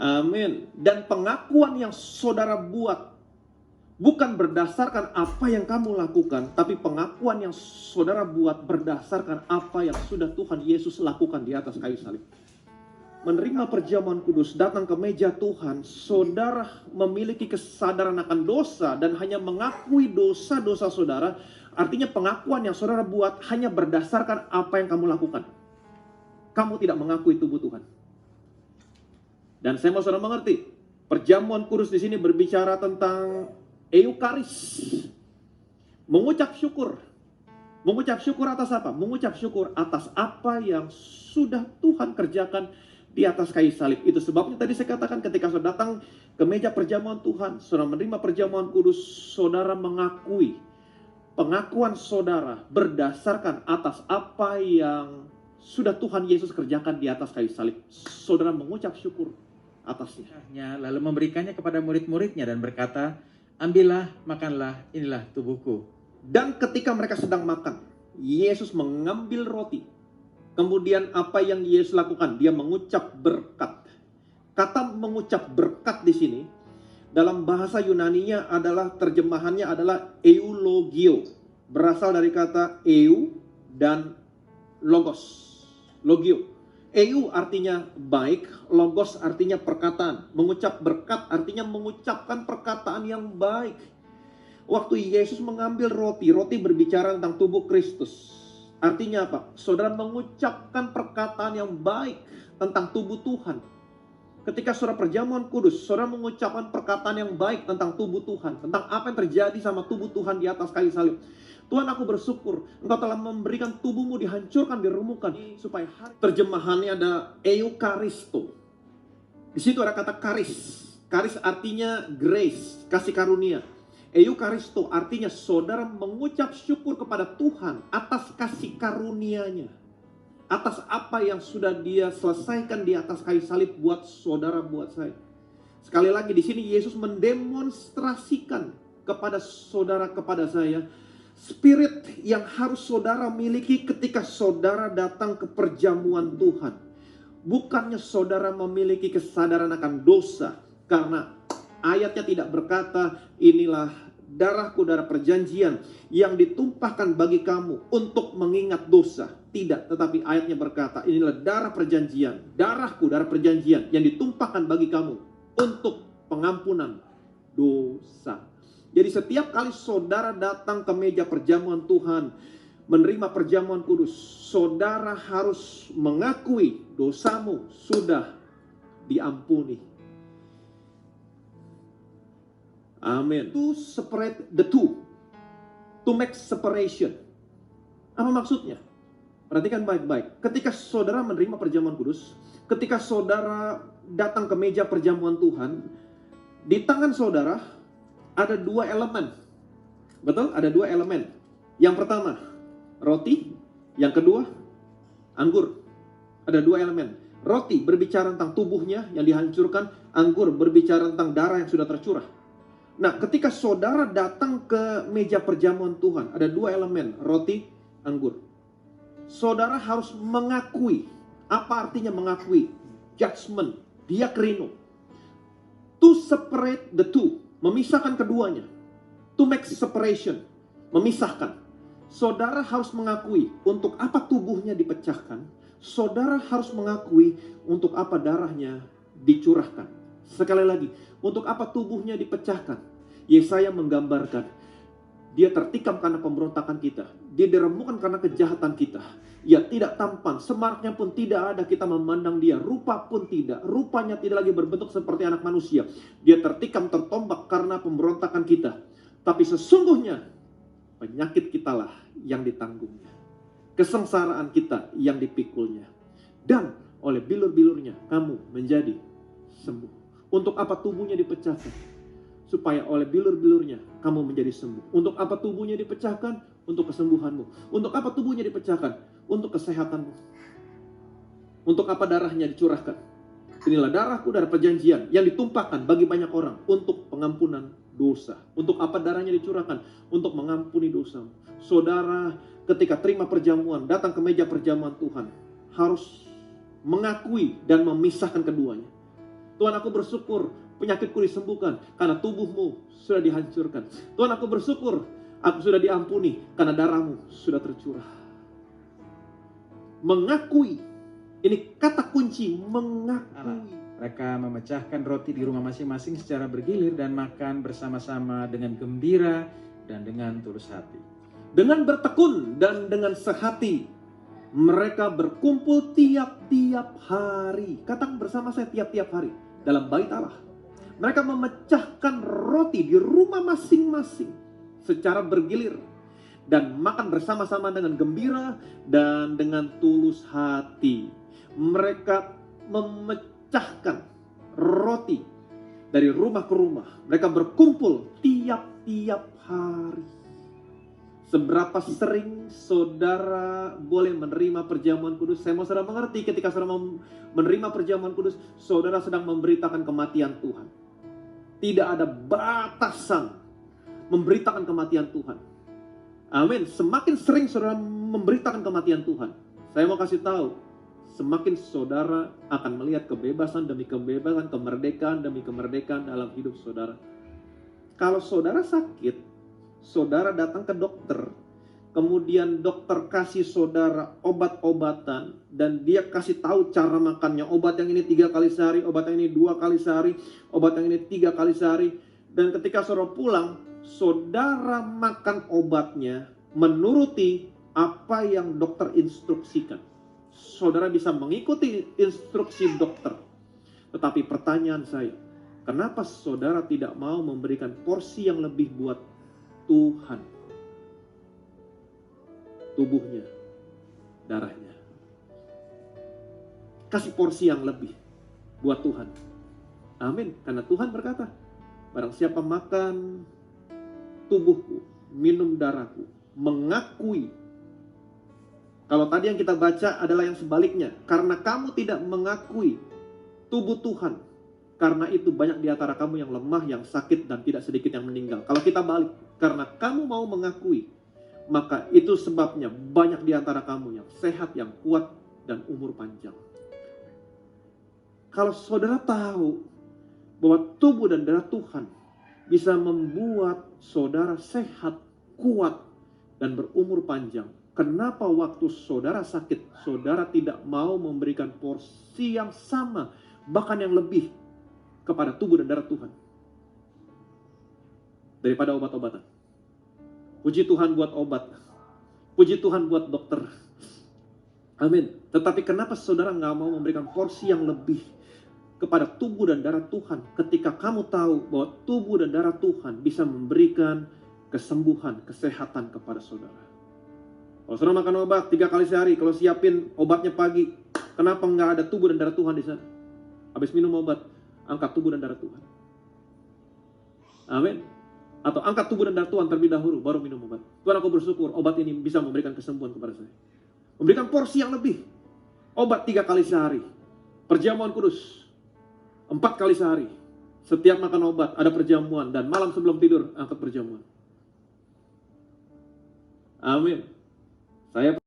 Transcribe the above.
Amin. Dan pengakuan yang saudara buat bukan berdasarkan apa yang kamu lakukan, tapi pengakuan yang saudara buat berdasarkan apa yang sudah Tuhan Yesus lakukan di atas kayu salib. Menerima perjamuan kudus, datang ke meja Tuhan, saudara memiliki kesadaran akan dosa dan hanya mengakui dosa-dosa saudara. Artinya pengakuan yang saudara buat hanya berdasarkan apa yang kamu lakukan. Kamu tidak mengakui tubuh Tuhan. Dan saya mau saudara mengerti, perjamuan kudus di sini berbicara tentang eukaris. Mengucap syukur. Mengucap syukur atas apa? Mengucap syukur atas apa yang sudah Tuhan kerjakan di atas kayu salib. Itu sebabnya tadi saya katakan ketika saudara datang ke meja perjamuan Tuhan, saudara menerima perjamuan kudus, saudara mengakui. Pengakuan saudara berdasarkan atas apa yang sudah Tuhan Yesus kerjakan di atas kayu salib. Saudara mengucap syukur atasnya. Lalu memberikannya kepada murid-muridnya dan berkata, ambillah, makanlah, inilah tubuhku. Dan ketika mereka sedang makan, Yesus mengambil roti. Kemudian apa yang Yesus lakukan? Dia mengucap berkat. Kata mengucap berkat di sini dalam bahasa Yunaninya adalah, terjemahannya adalah eulogio. Berasal dari kata eu dan logos. Logio. Eu artinya baik, logos artinya perkataan. Mengucap berkat artinya mengucapkan perkataan yang baik. Waktu Yesus mengambil roti, roti berbicara tentang tubuh Kristus. Artinya apa? Saudara mengucapkan perkataan yang baik tentang tubuh Tuhan. Ketika saudara perjamuan kudus, saudara mengucapkan perkataan yang baik tentang tubuh Tuhan. Tentang apa yang terjadi sama tubuh Tuhan di atas kayu salib. Tuhan, aku bersyukur Engkau telah memberikan tubuhmu dihancurkan, diremukkan, supaya hari terjemahannya ada eukaristo. Di situ ada kata karis. Karis artinya grace, kasih karunia. Eukaristo artinya saudara mengucap syukur kepada Tuhan atas kasih karunia-Nya. Atas apa yang sudah Dia selesaikan di atas kayu salib buat saudara, buat saya. Sekali lagi di sini Yesus mendemonstrasikan kepada saudara, kepada saya, spirit yang harus saudara miliki ketika saudara datang ke perjamuan Tuhan. Bukannya saudara memiliki kesadaran akan dosa, karena ayatnya tidak berkata, inilah darahku, darah perjanjian yang ditumpahkan bagi kamu untuk mengingat dosa. Tidak, tetapi ayatnya berkata, inilah darah perjanjian, darahku, darah perjanjian yang ditumpahkan bagi kamu untuk pengampunan dosa. Jadi setiap kali saudara datang ke meja perjamuan Tuhan, menerima perjamuan kudus, saudara harus mengakui dosamu sudah diampuni. Amin. To separate the two. To make separation. Apa maksudnya? Perhatikan baik-baik. Ketika saudara menerima perjamuan kudus, ketika saudara datang ke meja perjamuan Tuhan, di tangan saudara ada dua elemen. Betul? Ada dua elemen. Yang pertama, roti. Yang kedua, anggur. Ada dua elemen. Roti berbicara tentang tubuhnya yang dihancurkan. Anggur berbicara tentang darah yang sudah tercurah. Nah, ketika saudara datang ke meja perjamuan Tuhan, ada dua elemen, roti, anggur. Saudara harus mengakui. Apa artinya mengakui? Judgment, diakrino. To separate the two. Memisahkan keduanya. To make separation. Memisahkan. Saudara harus mengakui untuk apa tubuhnya dipecahkan. Saudara harus mengakui untuk apa darahnya dicurahkan. Sekali lagi, untuk apa tubuhnya dipecahkan. Yesaya menggambarkan, dia tertikam karena pemberontakan kita. Dia diremukkan karena kejahatan kita. Ia tidak tampan, semaraknya pun tidak ada kita memandang dia. Rupa pun tidak, rupanya tidak lagi berbentuk seperti anak manusia. Dia tertikam, tertombak karena pemberontakan kita. Tapi sesungguhnya penyakit kitalah yang ditanggungnya. Kesengsaraan kita yang dipikulnya. Dan oleh bilur-bilurnya kamu menjadi sembuh. Untuk apa tubuhnya dipecahkan? Supaya oleh bilur-bilurnya kamu menjadi sembuh. Untuk apa tubuhnya dipecahkan? Untuk kesembuhanmu. Untuk apa tubuhnya dipecahkan? Untuk kesehatanmu. Untuk apa darahnya dicurahkan? Inilah darahku, darah perjanjian yang ditumpahkan bagi banyak orang untuk pengampunan dosa. Untuk apa darahnya dicurahkan? Untuk mengampuni dosamu. Saudara, ketika terima perjamuan, datang ke meja perjamuan Tuhan, harus mengakui dan memisahkan keduanya. Tuhan, aku bersyukur penyakitku disembuhkan karena tubuhmu sudah dihancurkan. Tuhan, aku bersyukur aku sudah diampuni karena darahmu sudah tercurah. Mengakui, ini kata kunci, mengakui. Mereka memecahkan roti di rumah masing-masing secara bergilir dan makan bersama-sama dengan gembira dan dengan tulus hati. Dengan bertekun dan dengan sehati, mereka berkumpul tiap-tiap hari. Katakan bersama saya, tiap-tiap hari dalam bait Allah. Mereka memecahkan roti di rumah masing-masing secara bergilir dan makan bersama-sama dengan gembira dan dengan tulus hati. Mereka memecahkan roti dari rumah ke rumah. Mereka berkumpul tiap-tiap hari. Seberapa sering saudara boleh menerima perjamuan kudus? Saya mau saudara mengerti, ketika saudara menerima perjamuan kudus, saudara sedang memberitakan kematian Tuhan. Tidak ada batasan memberitakan kematian Tuhan. Amin. Semakin sering saudara memberitakan kematian Tuhan, saya mau kasih tahu, semakin saudara akan melihat kebebasan demi kebebasan, kemerdekaan demi kemerdekaan dalam hidup saudara. Kalau saudara sakit, saudara datang ke dokter, kemudian dokter kasih saudara obat-obatan, dan dia kasih tahu cara makannya. Obat yang ini 3 kali sehari, obat yang ini 2 kali sehari, obat yang ini 3 kali sehari. Dan ketika saudara pulang, saudara makan obatnya menuruti apa yang dokter instruksikan. Saudara bisa mengikuti instruksi dokter. Tetapi pertanyaan saya, kenapa saudara tidak mau memberikan porsi yang lebih buat Tuhan? Tubuhnya, darahnya. Kasih porsi yang lebih buat Tuhan. Amin. Karena Tuhan berkata, barang siapa makan tubuhku, minum darahku, mengakui. Kalau tadi yang kita baca adalah yang sebaliknya. Karena kamu tidak mengakui tubuh Tuhan, karena itu banyak di antara kamu yang lemah, yang sakit, dan tidak sedikit yang meninggal. Kalau kita balik, karena kamu mau mengakui, maka itu sebabnya banyak di antara kamu yang sehat, yang kuat, dan umur panjang. Kalau saudara tahu bahwa tubuh dan darah Tuhan bisa membuat saudara sehat, kuat, dan berumur panjang, kenapa waktu saudara sakit, saudara tidak mau memberikan porsi yang sama, bahkan yang lebih, kepada tubuh dan darah Tuhan daripada obat-obatan? Puji Tuhan buat obat, puji Tuhan buat dokter, amin. Tetapi kenapa saudara nggak mau memberikan porsi yang lebih kepada tubuh dan darah Tuhan, ketika kamu tahu bahwa tubuh dan darah Tuhan bisa memberikan kesembuhan, kesehatan kepada saudara? Kalau saudara makan obat 3 kali sehari, kalau siapin obatnya pagi, kenapa nggak ada tubuh dan darah Tuhan di sana? Habis minum obat, angkat tubuh dan darah Tuhan. Amin. Atau angkat tubuh dan darah Tuhan terlebih dahulu, baru minum obat. Tuhan, aku bersyukur obat ini bisa memberikan kesembuhan kepada saya. Memberikan porsi yang lebih. Obat 3 kali sehari. Perjamuan kudus 4 kali sehari. Setiap makan obat ada perjamuan, dan malam sebelum tidur angkat perjamuan. Amin. Saya